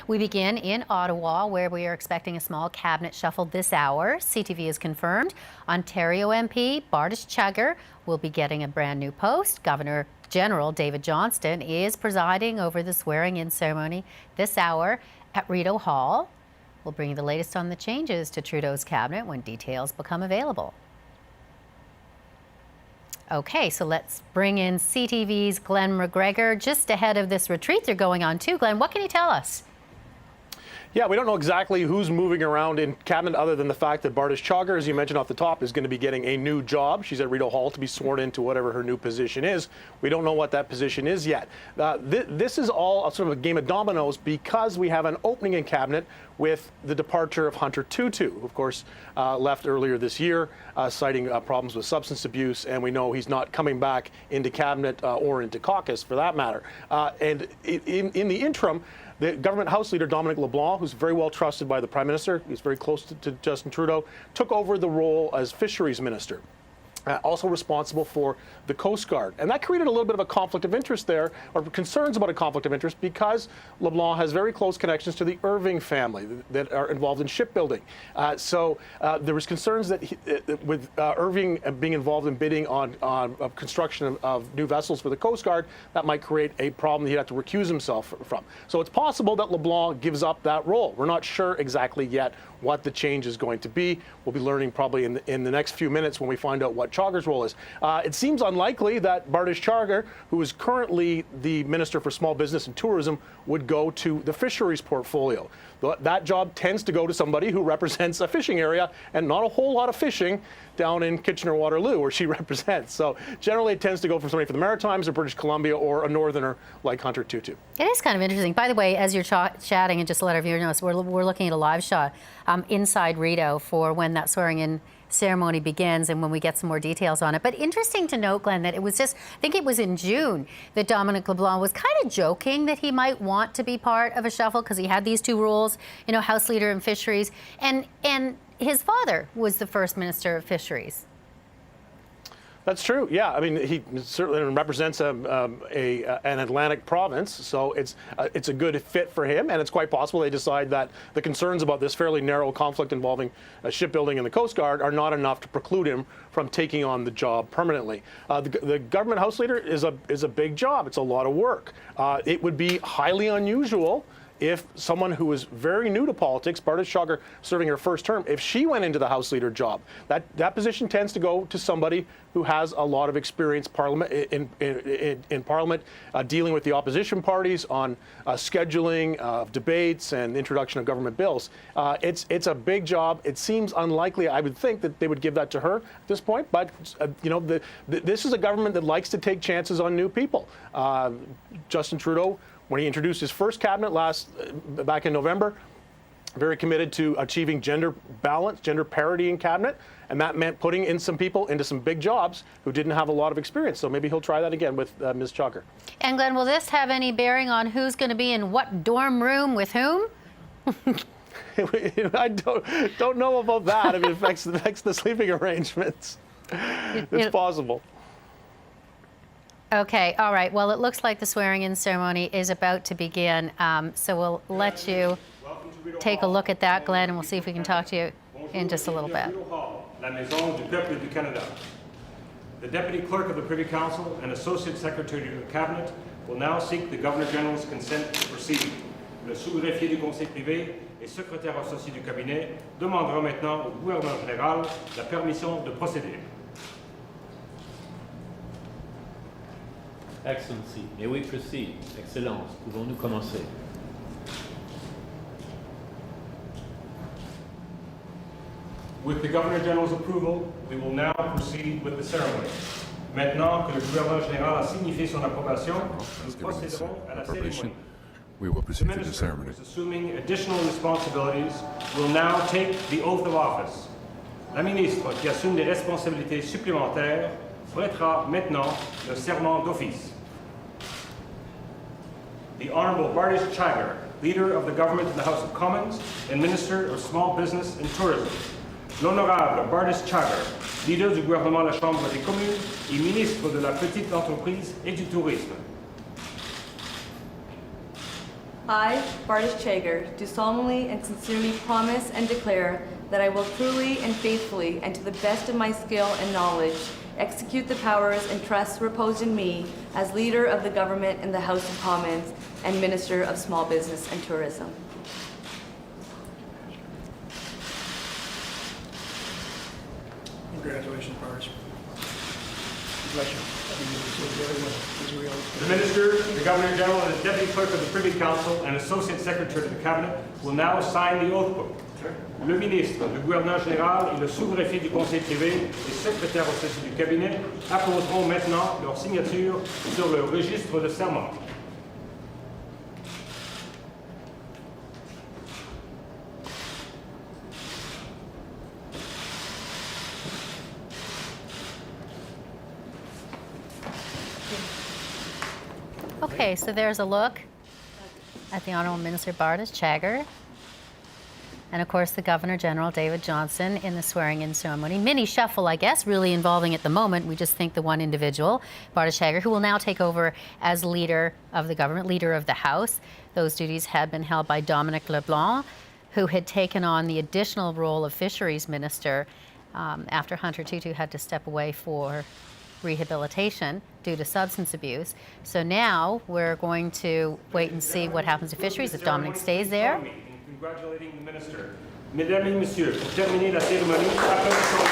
We begin in Ottawa, where we are expecting a small cabinet shuffle this hour. CTV has confirmed Ontario MP Bardish Chagger will be getting a brand new post. Governor General David Johnston is presiding over the swearing-in ceremony this hour at Rideau Hall. We'll bring you the latest on the changes to Trudeau's cabinet when details become available. Okay, so let's bring in CTV's Glenn McGregor just ahead of this retreat they're going on too. Glenn, what can you tell us? Yeah, we don't know exactly who's moving around in cabinet other than the fact that Bardish Chagger, as you mentioned off the top, is going to be getting a new job. She's at Rideau Hall to be sworn into whatever her new position is. We don't know what that position is yet. This is all sort of a game of dominoes because we have an opening in cabinet with the departure of Hunter Tutu, who of course left earlier this year, citing problems with substance abuse, and we know he's not coming back into cabinet or into caucus for that matter. And in the interim, the government House Leader Dominic LeBlanc, who's very well trusted by the Prime Minister, he's very close to Justin Trudeau, took over the role as Fisheries Minister. Also responsible for the Coast Guard. And that created a little bit of a conflict of interest there, or concerns about a conflict of interest, because LeBlanc has very close connections to the Irving family that are involved in shipbuilding. So there was concerns that with Irving being involved in bidding on construction of new vessels for the Coast Guard, that might create a problem that he'd have to recuse himself from. So it's possible that LeBlanc gives up that role. We're not sure exactly yet what the change is going to be. We'll be learning probably in the next few minutes when we find out what Chagger's role is. It seems unlikely that Bardish Chagger, who is currently the Minister for Small Business and Tourism, would go to the fisheries portfolio. That job tends to go to somebody who represents a fishing area, and not a whole lot of fishing down in Kitchener-Waterloo, where she represents. So generally it tends to go from somebody from the Maritimes or British Columbia or a northerner like Hunter Tutu. It is kind of interesting. By the way, as you're chatting, and just to let our viewers know, we're looking at a live shot inside Rideau for when that swearing-in ceremony begins and when we get some more details on it. But interesting to note, Glenn, that it was just, I think it was in June that Dominic LeBlanc was kind of joking that he might want to be part of a shuffle because he had these two roles, you know, House Leader and Fisheries, and his father was the first Minister of Fisheries. That's true. Yeah, I mean, he certainly represents an Atlantic province, so it's a good fit for him, and it's quite possible they decide that the concerns about this fairly narrow conflict involving shipbuilding and the Coast Guard are not enough to preclude him from taking on the job permanently. The government House Leader is a big job. It's a lot of work. It would be highly unusual if someone who is very new to politics, Bardish Chagger serving her first term, if she went into the House Leader job. That position tends to go to somebody who has a lot of experience in Parliament, dealing with the opposition parties on scheduling of debates and introduction of government bills. It's a big job. It seems unlikely, I would think, that they would give that to her at this point. But you know, this is a government that likes to take chances on new people. Justin Trudeau, when he introduced his first cabinet back in November, very committed to achieving gender balance, gender parity in cabinet, and that meant putting in some people into some big jobs who didn't have a lot of experience. So maybe he'll try that again with Ms. Chagger. And Glenn, will this have any bearing on who's going to be in what dorm room with whom? I don't know about that. I mean, it affects the sleeping arrangements. It's possible. Okay, all right. Well, it looks like the swearing-in ceremony is about to begin, so we'll let you take a look at that, Glenn, and we'll see if we can talk to you in just a little bit. La Maison du Peuple du Canada. The Deputy Clerk of the Privy Council and Associate Secretary of the Cabinet will now seek the Governor General's consent to proceed. Le sous-greffier du Conseil privé et secrétaire associé du cabinet demandera maintenant au gouverneur général la permission de procéder. Excellency, may we proceed? Excellence, pouvons-nous commencer? With the Governor General's approval, we will now proceed with the ceremony. Maintenant que le gouverneur général a signifié son approbation, nous procéderons à la cérémonie. We will proceed to the ceremony. Assuming additional responsibilities, will now take the oath of office. La ministre qui assume des responsabilités supplémentaires prêtera maintenant le serment d'office. The Honourable Bardish Chagger, Leader of the Government in the House of Commons and Minister of Small Business and Tourism. L'Honorable Bardish Chagger, Leader du gouvernement de la Chambre des communes et Ministre de la Petite Entreprise et du Tourisme. I, Bardish Chagger, do solemnly and sincerely promise and declare that I will truly and faithfully, and to the best of my skill and knowledge, execute the powers and trusts reposed in me as Leader of the Government in the House of Commons and Minister of Small Business and Tourism. Congratulations, Bardish. Bless you. The Minister, the Governor General, and the Deputy Clerk of the Privy Council and Associate Secretary to the Cabinet will now sign the oath book. Le ministre, le gouverneur général et le sous-greffier du Conseil privé et secrétaire au saisie du cabinet apposeront maintenant leur signature sur le registre de serment. Okay, so there's a look at the Honourable Minister Bardish Chagger, and of course the Governor General David Johnston in the swearing-in ceremony. Mini shuffle, I guess, really involving at the moment, we just think the one individual, Bardish Chagger, who will now take over as Leader of the Government, Leader of the House. Those duties had been held by Dominic LeBlanc, who had taken on the additional role of Fisheries Minister after Hunter Tutu had to step away for rehabilitation due to substance abuse. So now we're going to wait and see what happens to Fisheries if Dominic stays there. Congratulating the Minister. Mesdames et Messieurs, pour terminer la cérémonie, applaudissements.